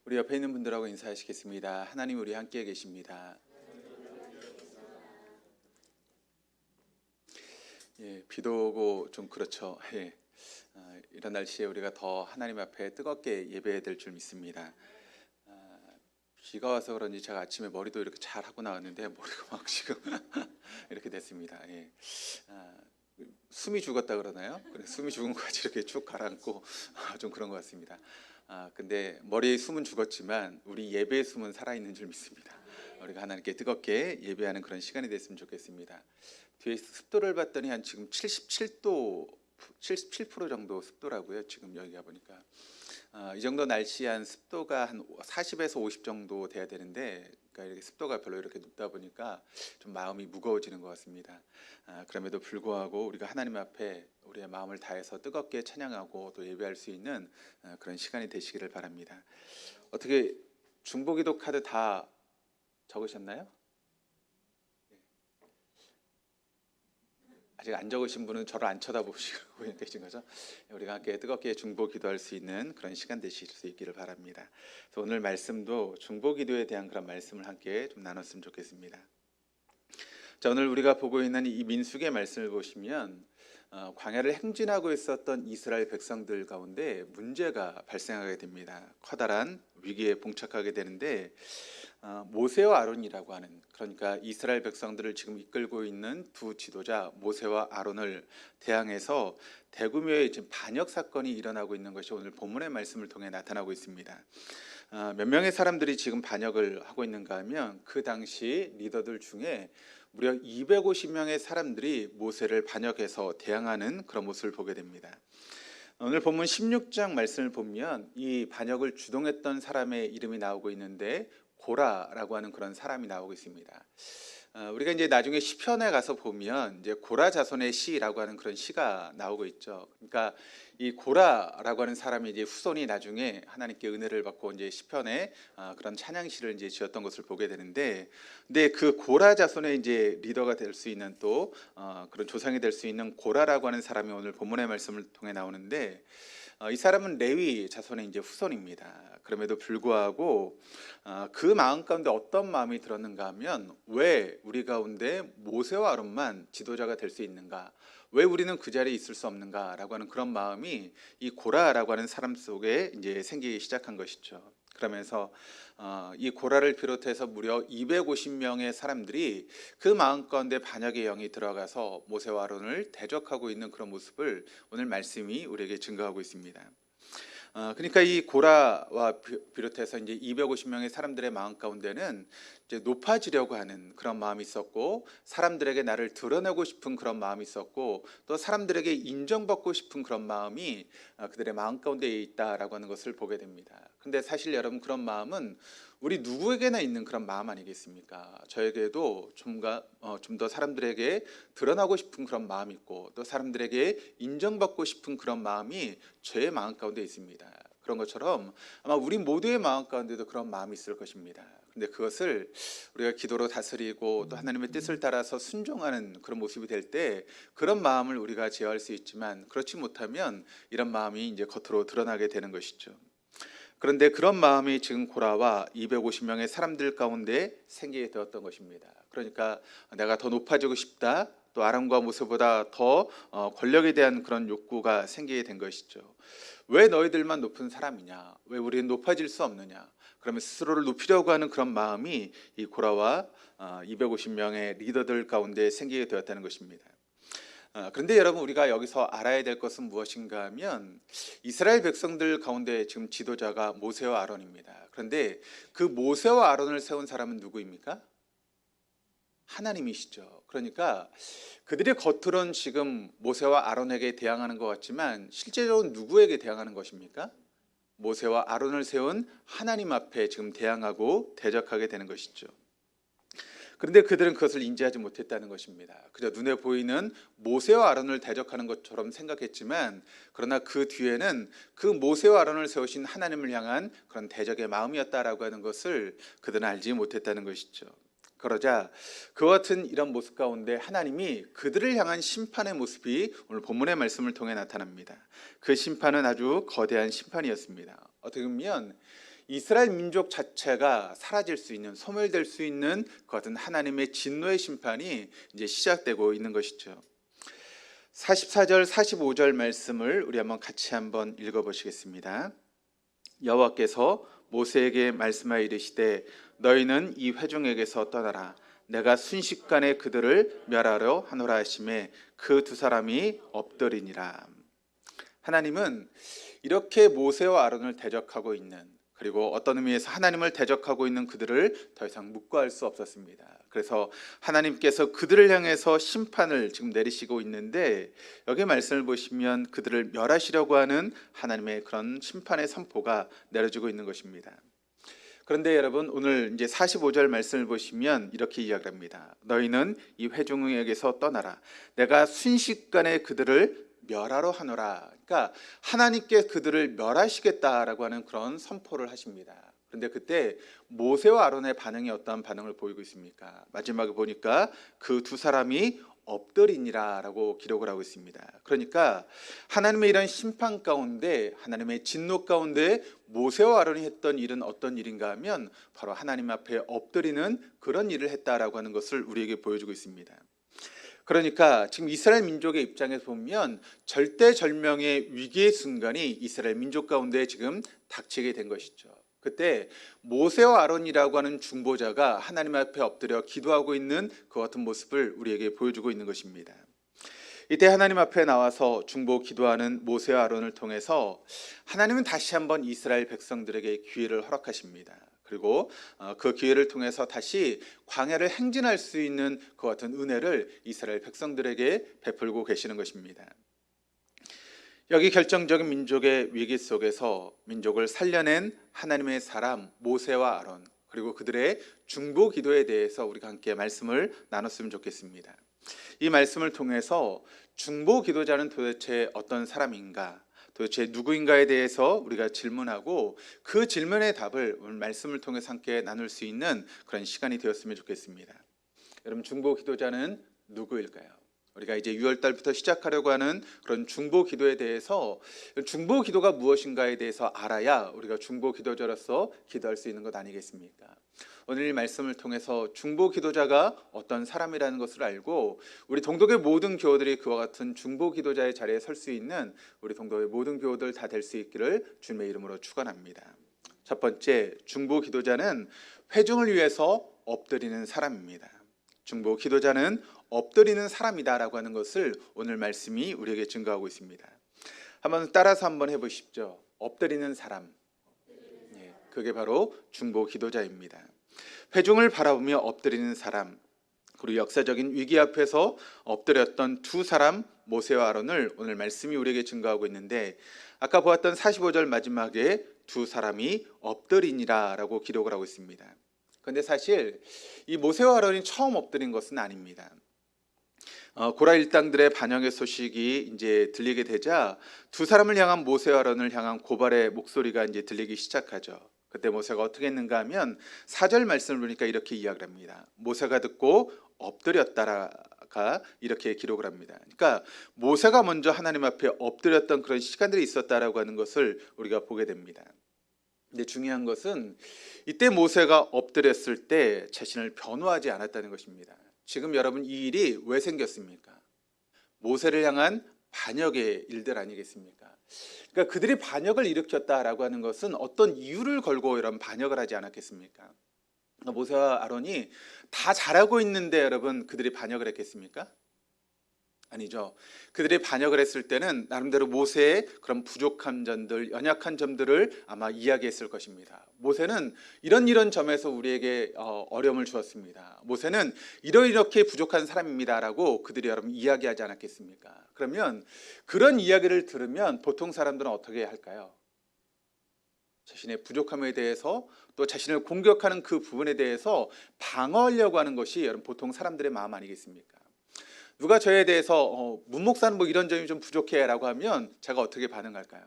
우리 옆에 있는 분들하고 인사하시겠습니다. 하나님 우리 함께 계십니다. 비도 오고 좀 그렇죠. 이런 날씨에 우리가 더 하나님 앞에 뜨겁게 예배해야 될 줄 믿습니다. 비가 와서 그런지 제가 아침에 머리도 이렇게 잘 하고 나왔는데 머리가 막 지금 이렇게 됐습니다. 숨이 죽었다 그러나요? 숨이 죽은 것 같이 이렇게 쭉 가라앉고 좀 그런 것 같습니다. 근데 머리의 숨은 죽었지만 우리 예배의 숨은 살아있는 줄 믿습니다. 우리가 하나님께 뜨겁게 예배하는 그런 시간이 됐으면 좋겠습니다. 뒤에 습도를 봤더니 한 지금 77% 정도 습도라고요. 지금 여기가 보니까 이 정도 날씨에 한 습도가 한 40에서 50 정도 돼야 되는데, 그러니까 이렇게 습도가 별로 이렇게 높다 보니까 좀 마음이 무거워지는 것 같습니다. 그럼에도 불구하고 우리가 하나님 앞에 우리의 마음을 다해서 뜨겁게 찬양하고 또 예배할 수 있는 그런 시간이 되시기를 바랍니다. 어떻게 중보기도 카드 다 적으셨나요? 아직 안 적으신 분은 저를 안 쳐다보시고 계신 거죠? 우리가 함께 뜨겁게 중보 기도할 수 있는 그런 시간 되실 수 있기를 바랍니다. 그래서 오늘 말씀도 중보 기도에 대한 그런 말씀을 함께 좀 나눴으면 좋겠습니다. 자, 오늘 우리가 보고 있는 이 민수기의 말씀을 보시면 광야를 행진하고 있었던 이스라엘 백성들 가운데 문제가 발생하게 됩니다. 커다란 위기에 봉착하게 되는데 모세와 아론이라고 하는, 그러니까 이스라엘 백성들을 지금 이끌고 있는 두 지도자 모세와 아론을 대항해서 대규모의 지금 반역 사건이 일어나고 있는 것이 오늘 본문의 말씀을 통해 나타나고 있습니다. 몇 명의 사람들이 지금 반역을 하고 있는가 하면 그 당시 리더들 중에 무려 250명의 사람들이 모세를 반역해서 대항하는 그런 모습을 보게 됩니다. 오늘 본문 16장 말씀을 보면 이 반역을 주동했던 사람의 이름이 나오고 있는데 고라라고 하는 그런 사람이 나오고 있습니다. 우리가 이제 나중에 시편에 가서 보면 이제 고라 자손의 시라고 하는 그런 시가 나오고 있죠. 그러니까 이 고라라고 하는 사람이 이제 후손이 나중에 하나님께 은혜를 받고 이제 시편에 그런 찬양시를 이제 지었던 것을 보게 되는데, 근데 그 고라 자손의 이제 리더가 될 수 있는 또 그런 조상이 될 수 있는 고라라고 하는 사람이 오늘 본문의 말씀을 통해 나오는데, 이 사람은 레위 자손의 이제 후손입니다. 그럼에도 불구하고 그 마음 가운데 어떤 마음이 들었는가 하면, 왜 우리 가운데 모세와 아론만 지도자가 될 수 있는가? 왜 우리는 그 자리에 있을 수 없는가라고 하는 그런 마음이 이 고라라고 하는 사람 속에 이제 생기기 시작한 것이죠. 그러면서 이 고라를 비롯해서 무려 250명의 사람들이 그 마음 가운데 반역의 영이 들어가서 모세와 아론을 대적하고 있는 그런 모습을 오늘 말씀이 우리에게 증거하고 있습니다. 그러니까 이 고라와 비롯해서 이제 250명의 사람들의 마음 가운데는 이제 높아지려고 하는 그런 마음이 있었고, 사람들에게 나를 드러내고 싶은 그런 마음이 있었고, 또 사람들에게 인정받고 싶은 그런 마음이 그들의 마음 가운데 있다라고 하는 것을 보게 됩니다. 근데 사실 여러분, 그런 마음은 우리 누구에게나 있는 그런 마음 아니겠습니까? 저에게도 좀 더 사람들에게 드러나고 싶은 그런 마음이 있고, 또 사람들에게 인정받고 싶은 그런 마음이 저의 마음 가운데 있습니다. 그런 것처럼 아마 우리 모두의 마음 가운데도 그런 마음이 있을 것입니다. 근데 그것을 우리가 기도로 다스리고 또 하나님의 뜻을 따라서 순종하는 그런 모습이 될 때 그런 마음을 우리가 제어할 수 있지만, 그렇지 못하면 이런 마음이 이제 겉으로 드러나게 되는 것이죠. 그런데 그런 마음이 지금 고라와 250명의 사람들 가운데 생기게 되었던 것입니다. 그러니까 내가 더 높아지고 싶다, 또 아론과 모세보다 더 권력에 대한 그런 욕구가 생기게 된 것이죠. 왜 너희들만 높은 사람이냐? 왜 우리는 높아질 수 없느냐? 그러면 스스로를 높이려고 하는 그런 마음이 이 고라와 250명의 리더들 가운데 생기게 되었다는 것입니다. 그런데 여러분, 우리가 여기서 알아야 될 것은 무엇인가 하면, 이스라엘 백성들 가운데 지금 지도자가 모세와 아론입니다. 그런데 그 모세와 아론을 세운 사람은 누구입니까? 하나님이시죠. 그러니까 그들의 겉으로는 지금 모세와 아론에게 대항하는 것 같지만 실제적으로 누구에게 대항하는 것입니까? 모세와 아론을 세운 하나님 앞에 지금 대항하고 대적하게 되는 것이죠. 그런데 그들은 그것을 인지하지 못했다는 것입니다. 그저 눈에 보이는 모세와 아론을 대적하는 것처럼 생각했지만, 그러나 그 뒤에는 그 모세와 아론을 세우신 하나님을 향한 그런 대적의 마음이었다라고 하는 것을 그들은 알지 못했다는 것이죠. 그러자 그와 같은 이런 모습 가운데 하나님이 그들을 향한 심판의 모습이 오늘 본문의 말씀을 통해 나타납니다. 그 심판은 아주 거대한 심판이었습니다. 어떻게 보면 이스라엘 민족 자체가 사라질 수 있는, 소멸될 수 있는 그 같은 하나님의 진노의 심판이 이제 시작되고 있는 것이죠. 44절 45절 말씀을 우리 같이 한번 읽어보시겠습니다. 여호와께서 모세에게 말씀하여 이르시되 너희는 이 회중에게서 떠나라. 내가 순식간에 그들을 멸하려 하노라 하시매 그 두 사람이 엎드리니라. 하나님은 이렇게 모세와 아론을 대적하고 있는, 그리고 어떤 의미에서 하나님을 대적하고 있는 그들을 더 이상 묵과할 수 없었습니다. 그래서 하나님께서 그들을 향해서 심판을 지금 내리시고 있는데, 여기 말씀을 보시면 그들을 멸하시려고 하는 하나님의 그런 심판의 선포가 내려지고 있는 것입니다. 그런데 여러분, 오늘 이제 45절 말씀을 보시면 이렇게 이야기합니다. 너희는 이 회중에게서 떠나라. 내가 순식간에 그들을 멸하러 하노라. 그러니까 하나님께 그들을 멸하시겠다라고 하는 그런 선포를 하십니다. 그런데 그때 모세와 아론의 반응이 어떠한 반응을 보이고 있습니까? 마지막에 보니까 그 두 사람이 엎드리니라 라고 기록을 하고 있습니다. 그러니까 하나님의 이런 심판 가운데, 하나님의 진노 가운데 모세와 아론이 했던 일은 어떤 일인가 하면 바로 하나님 앞에 엎드리는 그런 일을 했다라고 하는 것을 우리에게 보여주고 있습니다. 그러니까 지금 이스라엘 민족의 입장에서 보면 절대절명의 위기의 순간이 이스라엘 민족 가운데 지금 닥치게 된 것이죠. 그때 모세와 아론이라고 하는 중보자가 하나님 앞에 엎드려 기도하고 있는 그 같은 모습을 우리에게 보여주고 있는 것입니다. 이때 하나님 앞에 나와서 중보 기도하는 모세와 아론을 통해서 하나님은 다시 한번 이스라엘 백성들에게 기회를 허락하십니다. 그리고 그 기회를 통해서 다시 광야를 행진할 수 있는 그 같은 은혜를 이스라엘 백성들에게 베풀고 계시는 것입니다. 여기 결정적인 민족의 위기 속에서 민족을 살려낸 하나님의 사람 모세와 아론, 그리고 그들의 중보 기도에 대해서 우리가 함께 말씀을 나눴으면 좋겠습니다. 이 말씀을 통해서 중보 기도자는 도대체 어떤 사람인가, 도대체 누구인가에 대해서 우리가 질문하고 그 질문의 답을 오늘 말씀을 통해서 함께 나눌 수 있는 그런 시간이 되었으면 좋겠습니다. 여러분, 중보 기도자는 누구일까요? 우리가 이제 6월 달부터 시작하려고 하는 그런 중보 기도에 대해서, 중보 기도가 무엇인가에 대해서 알아야 우리가 중보 기도자로서 기도할 수 있는 것 아니겠습니까? 오늘 이 말씀을 통해서 중보 기도자가 어떤 사람이라는 것을 알고 우리 동독의 모든 교우들이 그와 같은 중보 기도자의 자리에 설 수 있는 우리 동독의 모든 교우들 다 될 수 있기를 주님의 이름으로 축원합니다. 첫 번째, 중보 기도자는 회중을 위해서 엎드리는 사람입니다. 중보 기도자는 엎드리는 사람이다라고 하는 것을 오늘 말씀이 우리에게 증거하고 있습니다. 한번 따라서 한번 해보십시오. 엎드리는 사람, 그게 바로 중보 기도자입니다. 회중을 바라보며 엎드리는 사람, 그리고 역사적인 위기 앞에서 엎드렸던 두 사람 모세와 아론을 오늘 말씀이 우리에게 증거하고 있는데, 아까 보았던 45절 마지막에 두 사람이 엎드리니라 라고 기록을 하고 있습니다. 그런데 사실 이 모세와 아론이 처음 엎드린 것은 아닙니다. 고라 일당들의 반역의 소식이 이제 들리게 되자 두 사람을 향한 모세와 아론을 향한 고발의 목소리가 이제 들리기 시작하죠. 그때 모세가 어떻게 했는가 하면 4절 말씀을 보니까 이렇게 이야기를 합니다. 모세가 듣고 엎드렸다가 이렇게 기록을 합니다. 그러니까 모세가 먼저 하나님 앞에 엎드렸던 그런 시간들이 있었다라고 하는 것을 우리가 보게 됩니다. 근데 중요한 것은 이때 모세가 엎드렸을 때 자신을 변호하지 않았다는 것입니다. 지금 여러분, 이 일이 왜 생겼습니까? 모세를 향한 반역의 일들 아니겠습니까? 그러니까 그들이 반역을 일으켰다라고 하는 것은 어떤 이유를 걸고 이런 반역을 하지 않았겠습니까? 모세와 아론이 다 잘하고 있는데 여러분, 그들이 반역을 했겠습니까? 아니죠. 그들이 반역을 했을 때는 나름대로 모세의 그런 부족한 점들, 연약한 점들을 아마 이야기했을 것입니다. 모세는 이런 점에서 우리에게 어려움을 주었습니다. 모세는 이렇게 부족한 사람입니다라고 그들이 여러분 이야기하지 않았겠습니까? 그러면 그런 이야기를 들으면 보통 사람들은 어떻게 할까요? 자신의 부족함에 대해서, 또 자신을 공격하는 그 부분에 대해서 방어하려고 하는 것이 여러분 보통 사람들의 마음 아니겠습니까? 누가 저에 대해서 문 목사는 뭐 이런 점이 좀 부족해 라고 하면 제가 어떻게 반응할까요?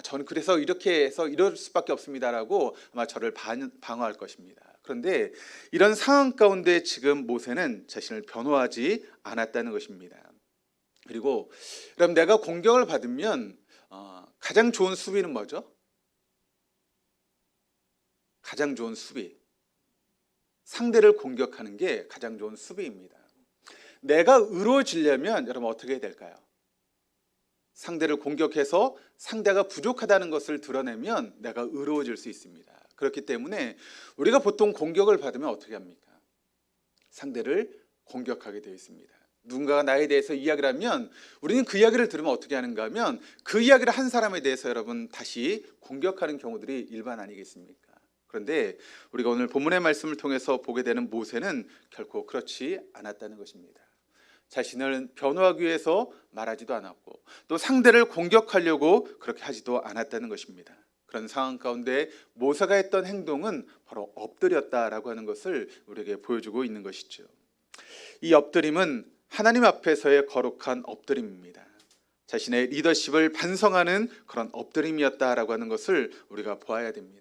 저는 그래서 이렇게 해서 이럴 수밖에 없습니다라고 아마 저를 방어할 것입니다. 그런데 이런 상황 가운데 지금 모세는 자신을 변호하지 않았다는 것입니다. 그리고 그럼 내가 공격을 받으면 가장 좋은 수비는 뭐죠? 가장 좋은 수비, 상대를 공격하는 게 가장 좋은 수비입니다. 내가 의로워지려면 여러분 어떻게 해야 될까요? 상대를 공격해서 상대가 부족하다는 것을 드러내면 내가 의로워질 수 있습니다. 그렇기 때문에 우리가 보통 공격을 받으면 어떻게 합니까? 상대를 공격하게 되어 있습니다. 누군가가 나에 대해서 이야기를 하면 우리는 그 이야기를 들으면 어떻게 하는가 하면 그 이야기를 한 사람에 대해서 여러분 다시 공격하는 경우들이 일반 아니겠습니까? 그런데 우리가 오늘 본문의 말씀을 통해서 보게 되는 모세는 결코 그렇지 않았다는 것입니다. 자신을 변호하기 위해서 말하지도 않았고 또 상대를 공격하려고 그렇게 하지도 않았다는 것입니다. 그런 상황 가운데 모세가 했던 행동은 바로 엎드렸다라고 하는 것을 우리에게 보여주고 있는 것이죠. 이 엎드림은 하나님 앞에서의 거룩한 엎드림입니다. 자신의 리더십을 반성하는 그런 엎드림이었다라고 하는 것을 우리가 보아야 됩니다.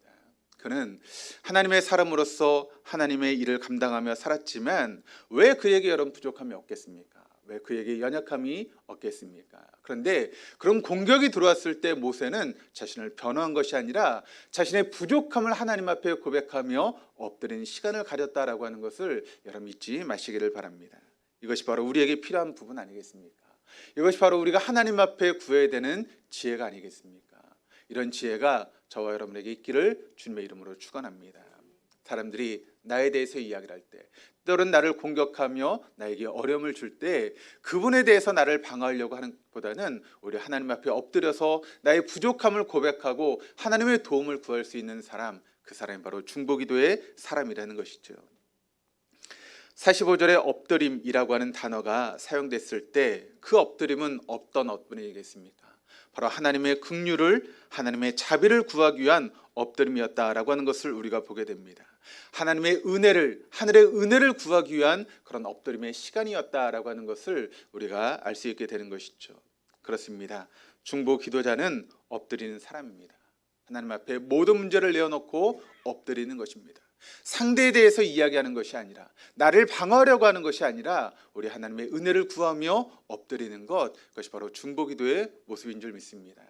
그는 하나님의 사람으로서 하나님의 일을 감당하며 살았지만 왜 그에게 여러분 부족함이 없겠습니까? 왜 그에게 연약함이 없겠습니까? 그런데 그런 공격이 들어왔을 때 모세는 자신을 변호한 것이 아니라 자신의 부족함을 하나님 앞에 고백하며 엎드리는 시간을 가졌다라고 하는 것을 여러분 잊지 마시기를 바랍니다. 이것이 바로 우리에게 필요한 부분 아니겠습니까? 이것이 바로 우리가 하나님 앞에 구해야 되는 지혜가 아니겠습니까? 이런 지혜가 저와 여러분에게 있기를 주님의 이름으로 축원합니다. 사람들이 나에 대해서 이야기를 할 때, 때로는 나를 공격하며 나에게 어려움을 줄 때 그분에 대해서 나를 방어하려고 하는 것보다는 우리 하나님 앞에 엎드려서 나의 부족함을 고백하고 하나님의 도움을 구할 수 있는 사람, 그 사람이 바로 중보기도의 사람이라는 것이죠. 45절에 엎드림이라고 하는 단어가 사용됐을 때 그 엎드림은 어떤 엎드림이겠습니까? 바로 하나님의 긍휼을, 하나님의 자비를 구하기 위한 엎드림이었다라고 하는 것을 우리가 보게 됩니다. 하나님의 은혜를, 하늘의 은혜를 구하기 위한 그런 엎드림의 시간이었다라고 하는 것을 우리가 알 수 있게 되는 것이죠. 그렇습니다. 중보 기도자는 엎드리는 사람입니다. 하나님 앞에 모든 문제를 내어놓고 엎드리는 것입니다. 상대에 대해서 이야기하는 것이 아니라, 나를 방어하려고 하는 것이 아니라 우리 하나님의 은혜를 구하며 엎드리는 것, 그것이 바로 중보기도의 모습인 줄 믿습니다.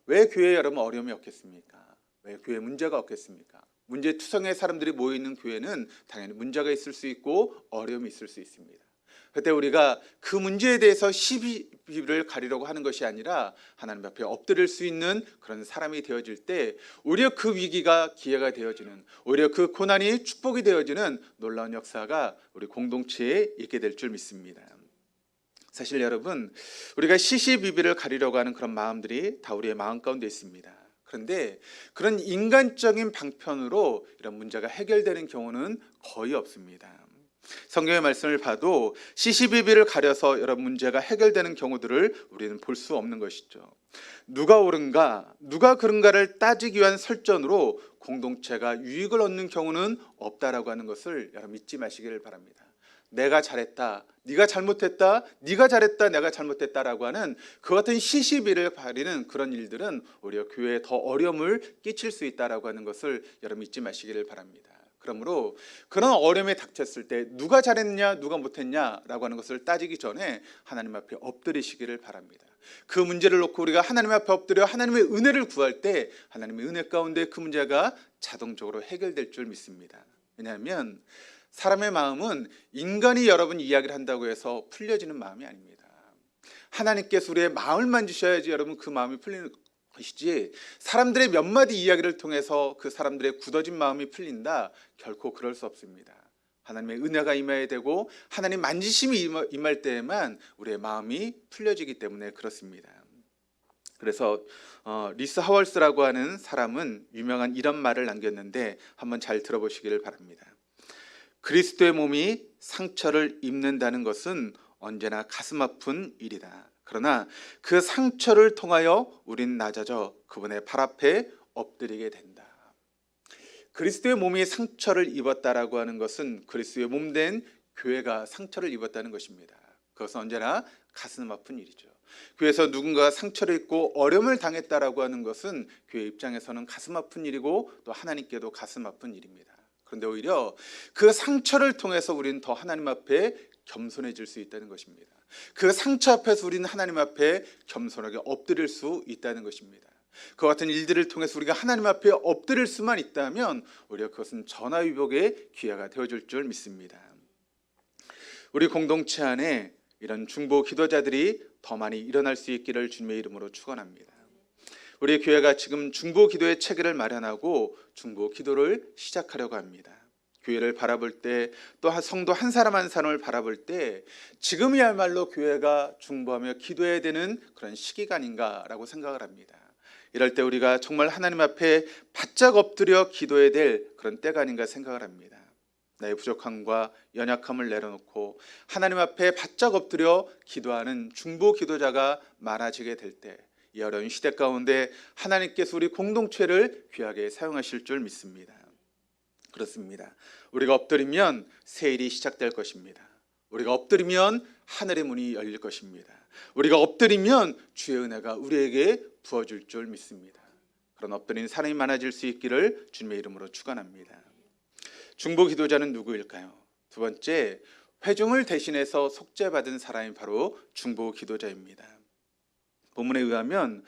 왜 교회에 여러분 어려움이 없겠습니까? 왜 교회에 문제가 없겠습니까? 문제투성의 사람들이 모여있는 교회는 당연히 문제가 있을 수 있고 어려움이 있을 수 있습니다. 그때 우리가 그 문제에 대해서 시비를 가리려고 하는 것이 아니라 하나님 앞에 엎드릴 수 있는 그런 사람이 되어질 때 오히려 그 위기가 기회가 되어지는, 오히려 그 고난이 축복이 되어지는 놀라운 역사가 우리 공동체에 있게 될 줄 믿습니다. 사실 여러분, 우리가 시시비비를 가리려고 하는 그런 마음들이 다 우리의 마음 가운데 있습니다. 그런데 그런 인간적인 방편으로 이런 문제가 해결되는 경우는 거의 없습니다. 성경의 말씀을 봐도 시시비비를 가려서 여러 문제가 해결되는 경우들을 우리는 볼 수 없는 것이죠. 누가 옳은가, 누가 그른가를 따지기 위한 설전으로 공동체가 유익을 얻는 경우는 없다라고 하는 것을 여러분 잊지 마시기를 바랍니다. 내가 잘했다, 네가 잘못했다, 네가 잘했다, 내가 잘못했다라고 하는 그 같은 시시비를 가리는 그런 일들은 오히려 교회에 더 어려움을 끼칠 수 있다라고 하는 것을 여러분 잊지 마시기를 바랍니다. 그러므로 그런 어려움에 닥쳤을 때 누가 잘했냐 누가 못했냐라고 하는 것을 따지기 전에 하나님 앞에 엎드리시기를 바랍니다. 그 문제를 놓고 우리가 하나님 앞에 엎드려 하나님의 은혜를 구할 때 하나님의 은혜 가운데 그 문제가 자동적으로 해결될 줄 믿습니다. 왜냐하면 사람의 마음은 인간이 여러분 이야기를 한다고 해서 풀려지는 마음이 아닙니다. 하나님께서 우리의 마음을 만지셔야지 여러분 그 마음이 풀리는 것이지, 사람들의 몇 마디 이야기를 통해서 그 사람들의 굳어진 마음이 풀린다? 결코 그럴 수 없습니다. 하나님의 은혜가 임해야 되고 하나님 만지심이 임할 때에만 우리의 마음이 풀려지기 때문에 그렇습니다. 그래서 리스 하월스라고 하는 사람은 유명한 이런 말을 남겼는데 한번 잘 들어보시기를 바랍니다. 그리스도의 몸이 상처를 입는다는 것은 언제나 가슴 아픈 일이다. 그러나 그 상처를 통하여 우린 낮아져 그분의 발 앞에 엎드리게 된다. 그리스도의 몸이 상처를 입었다라고 하는 것은 그리스도의 몸된 교회가 상처를 입었다는 것입니다. 그것은 언제나 가슴 아픈 일이죠. 교회에서 누군가가 상처를 입고 어려움을 당했다라고 하는 것은 교회 입장에서는 가슴 아픈 일이고 또 하나님께도 가슴 아픈 일입니다. 그런데 오히려 그 상처를 통해서 우리는 더 하나님 앞에 겸손해질 수 있다는 것입니다. 그 상처 앞에서 우리는 하나님 앞에 겸손하게 엎드릴 수 있다는 것입니다. 그와 같은 일들을 통해서 우리가 하나님 앞에 엎드릴 수만 있다면 우리가 그것은 전화위복의 기회가 되어줄 줄 믿습니다. 우리 공동체 안에 이런 중보 기도자들이 더 많이 일어날 수 있기를 주님의 이름으로 축원합니다. 우리 교회가 지금 중보 기도의 체계를 마련하고 중보 기도를 시작하려고 합니다. 교회를 바라볼 때, 또 성도 한 사람 한 사람을 바라볼 때 지금이야말로 교회가 중보하며 기도해야 되는 그런 시기가 아닌가라고 생각을 합니다. 이럴 때 우리가 정말 하나님 앞에 바짝 엎드려 기도해야 될 그런 때가 아닌가 생각을 합니다. 나의 부족함과 연약함을 내려놓고 하나님 앞에 바짝 엎드려 기도하는 중보 기도자가 많아지게 될 때, 이 어려운 시대 가운데 하나님께서 우리 공동체를 귀하게 사용하실 줄 믿습니다. 그렇습니다. 우리가 엎드리면 새 일이 시작될 것입니다. 우리가 엎드리면 하늘의 문이 열릴 것입니다. 우리가 엎드리면 주의 은혜가 우리에게 부어줄 줄 믿습니다. 그런 엎드리는 사람이 많아질 수 있기를 주님의 이름으로 축원합니다. 중보 기도자는 누구일까요? 두 번째, 회중을 대신해서 속죄받은 사람이 바로 중보 기도자입니다. 본문에 의하면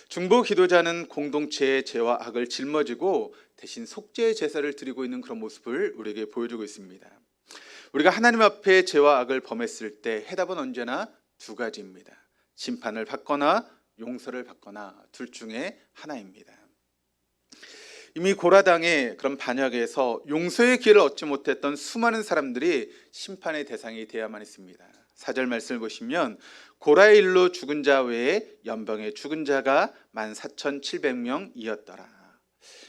중보 기도자는 공동체의 죄와 악을 짊어지고 대신 속죄의 제사를 드리고 있는 그런 모습을 우리에게 보여주고 있습니다. 우리가 하나님 앞에 죄와 악을 범했을 때 해답은 언제나 두 가지입니다. 심판을 받거나 용서를 받거나 둘 중에 하나입니다. 이미 고라당의 그런 반역에서 용서의 기회를 얻지 못했던 수많은 사람들이 심판의 대상이 되어야만 했습니다. 4절 말씀을 보시면 고라의 일로 죽은 자 외에 연병에 죽은 자가 14,700명이었더라.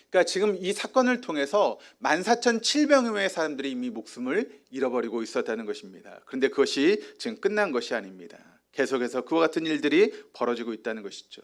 그러니까 지금 이 사건을 통해서 14,700명의 사람들이 이미 목숨을 잃어버리고 있었다는 것입니다. 그런데 그것이 지금 끝난 것이 아닙니다. 계속해서 그와 같은 일들이 벌어지고 있다는 것이죠.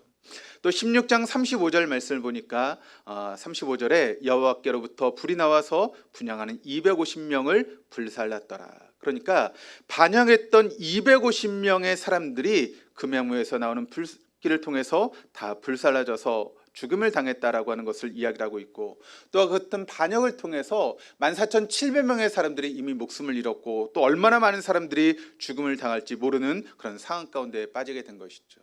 또 16장 35절 말씀을 보니까 35절에 여호와께로부터 불이 나와서 분향하는 250명을 불살랐더라. 그러니까 반향했던 250명의 사람들이 금양무에서 나오는 불길을 통해서 다 불살라져서 죽음을 당했다라고 하는 것을 이야기하고 있고, 또 같은 반역을 통해서 14,700명의 사람들이 이미 목숨을 잃었고 또 얼마나 많은 사람들이 죽음을 당할지 모르는 그런 상황 가운데 빠지게 된 것이죠.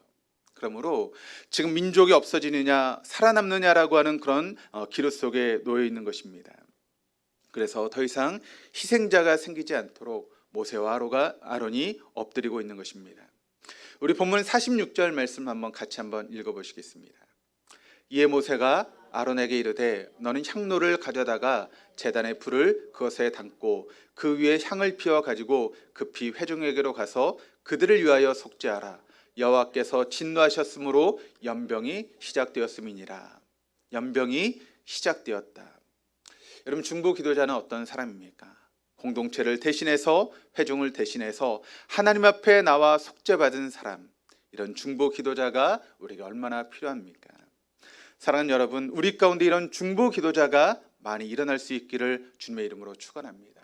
그러므로 지금 민족이 없어지느냐 살아남느냐라고 하는 그런 기로 속에 놓여 있는 것입니다. 그래서 더 이상 희생자가 생기지 않도록 모세와 아론이 엎드리고 있는 것입니다. 우리 본문 46절 말씀 같이 한번 읽어보시겠습니다. 이에 모세가 아론에게 이르되 너는 향로를 가져다가 제단의 불을 그것에 담고 그 위에 향을 피워 가지고 급히 회중에게로 가서 그들을 위하여 속죄하라. 여호와께서 진노하셨으므로 연병이 시작되었음이니라. 연병이 시작되었다. 여러분, 중보 기도자는 어떤 사람입니까? 공동체를 대신해서, 회중을 대신해서 하나님 앞에 나와 속죄받은 사람, 이런 중보 기도자가 우리에게 얼마나 필요합니까? 사랑하는 여러분, 우리 가운데 이런 중보 기도자가 많이 일어날 수 있기를 주님의 이름으로 축원합니다.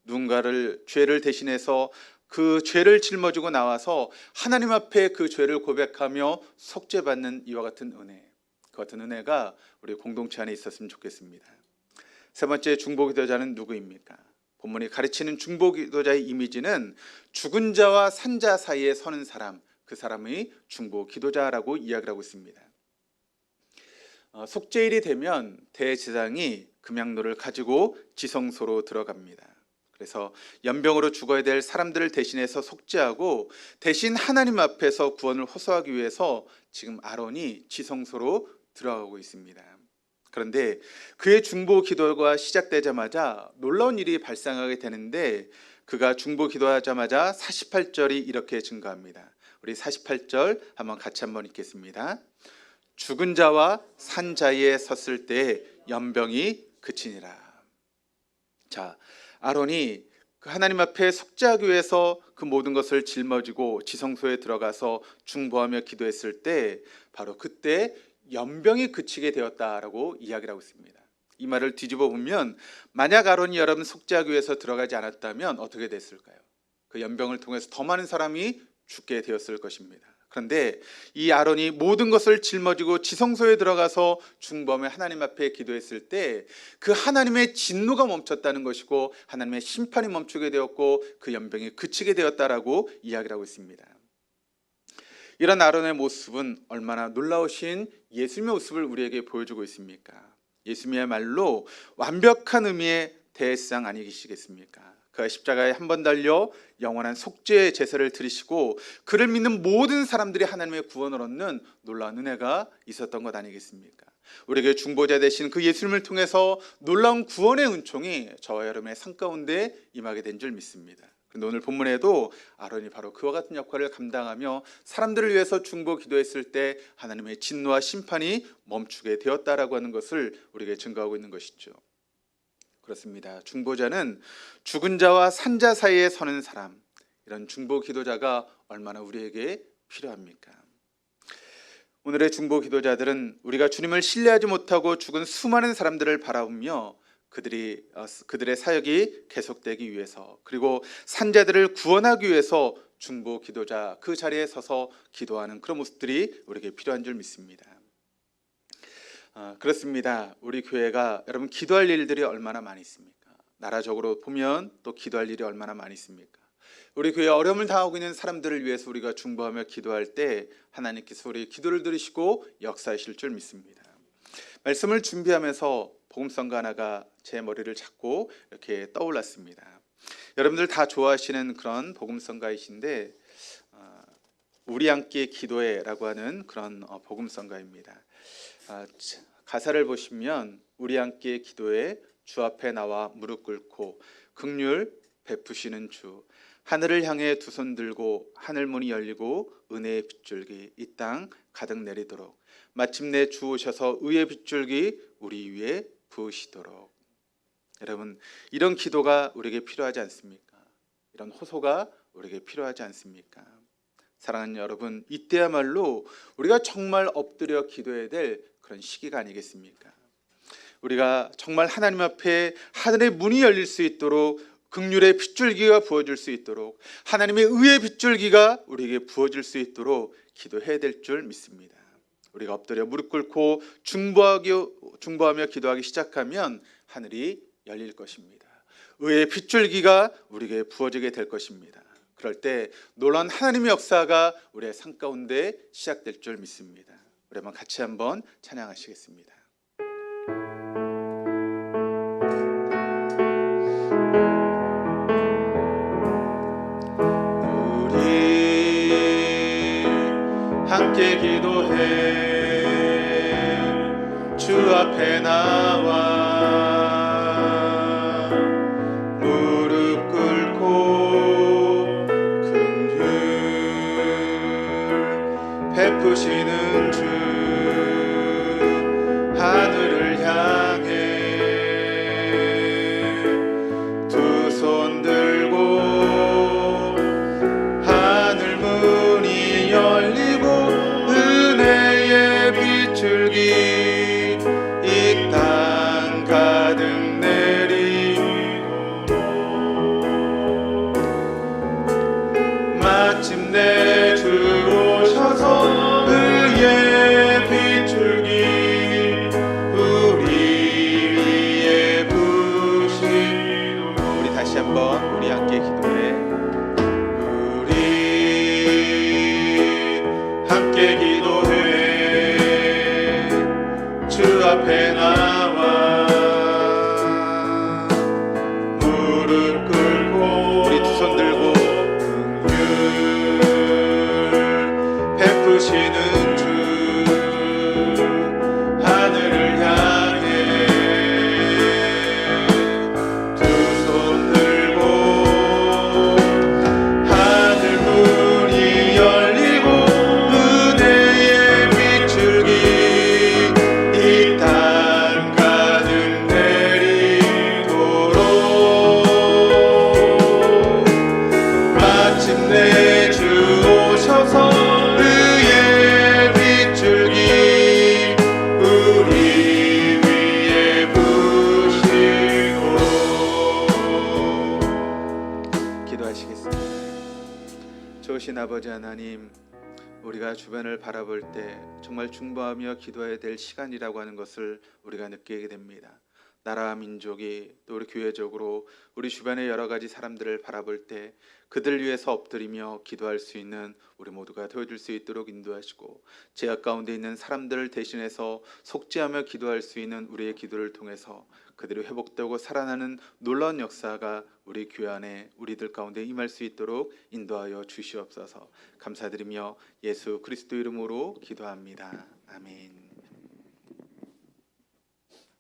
누군가를 죄를 대신해서 그 죄를 짊어지고 나와서 하나님 앞에 그 죄를 고백하며 속죄받는 이와 같은 은혜, 그 같은 은혜가 우리 공동체 안에 있었으면 좋겠습니다. 세 번째 중보 기도자는 누구입니까? 본문이 가르치는 중보 기도자의 이미지는 죽은 자와 산 자 사이에 서는 사람, 그 사람이 중보 기도자라고 이야기를 하고 있습니다. 속죄일이 되면 대제사장이 금양로를 가지고 지성소로 들어갑니다. 그래서 연병으로 죽어야 될 사람들을 대신해서 속죄하고 대신 하나님 앞에서 구원을 호소하기 위해서 지금 아론이 지성소로 들어가고 있습니다. 그런데 그의 중보 기도가 시작되자마자 놀라운 일이 발생하게 되는데, 그가 중보 기도하자마자 48절이 이렇게 증가합니다. 우리 48절 같이 한번 읽겠습니다. 죽은 자와 산 자에 섰을 때 연병이 그치니라. 자, 아론이 그 하나님 앞에 속죄하기 위해서 그 모든 것을 짊어지고 지성소에 들어가서 중보하며 기도했을 때 바로 그때 연병이 그치게 되었다라고 이야기를 하고 있습니다. 이 말을 뒤집어 보면, 만약 아론이 여러분 속죄하기 위해서 들어가지 않았다면 어떻게 됐을까요? 그 연병을 통해서 더 많은 사람이 죽게 되었을 것입니다. 그런데 이 아론이 모든 것을 짊어지고 지성소에 들어가서 중보하며 하나님 앞에 기도했을 때 그 하나님의 진노가 멈췄다는 것이고 하나님의 심판이 멈추게 되었고 그 연병이 그치게 되었다라고 이야기를 하고 있습니다. 이런 아론의 모습은 얼마나 놀라우신 예수님의 모습을 우리에게 보여주고 있습니까? 예수님이야말로 완벽한 의미의 대상 아니시겠습니까? 그가 십자가에 한 번 달려 영원한 속죄의 제사를 드리시고 그를 믿는 모든 사람들이 하나님의 구원을 얻는 놀라운 은혜가 있었던 것 아니겠습니까? 우리에게 중보자 되신 그 예수님을 통해서 놀라운 구원의 은총이 저와 여러분의 삶 가운데 임하게 된 줄 믿습니다. 그런데 오늘 본문에도 아론이 바로 그와 같은 역할을 감당하며 사람들을 위해서 중보 기도했을 때 하나님의 진노와 심판이 멈추게 되었다라고 하는 것을 우리에게 증거하고 있는 것이죠. 그렇습니다. 중보자는 죽은 자와 산 자 사이에 서는 사람, 이런 중보 기도자가 얼마나 우리에게 필요합니까? 오늘의 중보 기도자들은 우리가 주님을 신뢰하지 못하고 죽은 수많은 사람들을 바라보며 그들의 사역이 계속되기 위해서, 그리고 산자들을 구원하기 위해서 중보 기도자 그 자리에 서서 기도하는 그런 모습들이 우리에게 필요한 줄 믿습니다. 그렇습니다. 우리 교회가 여러분 기도할 일들이 얼마나 많이 있습니까? 나라적으로 보면 또 기도할 일이 얼마나 많이 있습니까? 우리 교회에 어려움을 당하고 있는 사람들을 위해서 우리가 중보하며 기도할 때 하나님께서 우리 기도를 들으시고 역사하실 줄 믿습니다. 말씀을 준비하면서 복음성가 하나가 제 머리를 잡고 이렇게 떠올랐습니다. 여러분들 다 좋아하시는 그런 복음성가이신데 우리 함께 기도해라고 하는 그런 복음성가입니다. 가사를 보시면 우리 함께 기도해 주 앞에 나와 무릎 꿇고 긍휼 베푸시는 주, 하늘을 향해 두 손 들고 하늘 문이 열리고 은혜의 빗줄기 이 땅 가득 내리도록 마침내 주 오셔서 의의 빗줄기 우리 위에 부으시도록. 여러분, 이런 기도가 우리에게 필요하지 않습니까? 이런 호소가 우리에게 필요하지 않습니까? 사랑하는 여러분, 이때야말로 우리가 정말 엎드려 기도해야 될 그런 시기가 아니겠습니까? 우리가 정말 하나님 앞에 하늘의 문이 열릴 수 있도록, 긍휼의 빗줄기가 부어질 수 있도록, 하나님의 의의 빗줄기가 우리에게 부어질 수 있도록 기도해야 될 줄 믿습니다. 우리가 엎드려 무릎 꿇고 중보하며 기도하기 시작하면 하늘이 열릴 것입니다. 의의 빗줄기가 우리에게 부어지게 될 것입니다. 그럴 때 놀라운 하나님의 역사가 우리의 삶 가운데 시작될 줄 믿습니다. 우리 한번 같이 한번 찬양하시겠습니다. 우리 함께 기도해 주 앞에 나와 베푸시는 주 하늘을 향해 두 손 들고 하늘 문이 열리고 은혜의 빗줄기 이 땅 가득 내리고 마침내 주 오셔서 의의 빗줄기 우리 위에 부으시도록. 우리 다시 한번 우리 함께 기도해. 우리 함께 기도해 주 앞에 나와 무릎 꿇고 우리 두 손 들고 베푸시는 주 하늘을 향해 두 손 들고 하늘 문이 열리고 은혜의 빗줄기 이 땅 가득 내리도록 마침내 주 오셔서 좋으신 아버지 하나님, 우리가 주변을 바라볼 때 정말 중보하며 기도해야 될 시간이라고 하는 것을 우리가 느끼게 됩니다. 나라와 민족이 또 우리 교회적으로 우리 주변의 여러 가지 사람들을 바라볼 때 그들 위해서 엎드리며 기도할 수 있는 우리 모두가 되어줄 수 있도록 인도하시고, 죄악 가운데 있는 사람들을 대신해서 속죄하며 기도할 수 있는 우리의 기도를 통해서 그들이 회복되고 살아나는 놀라운 역사가 우리 교회 안에 우리들 가운데 임할 수 있도록 인도하여 주시옵소서. 감사드리며 예수 그리스도 이름으로 기도합니다. 아멘.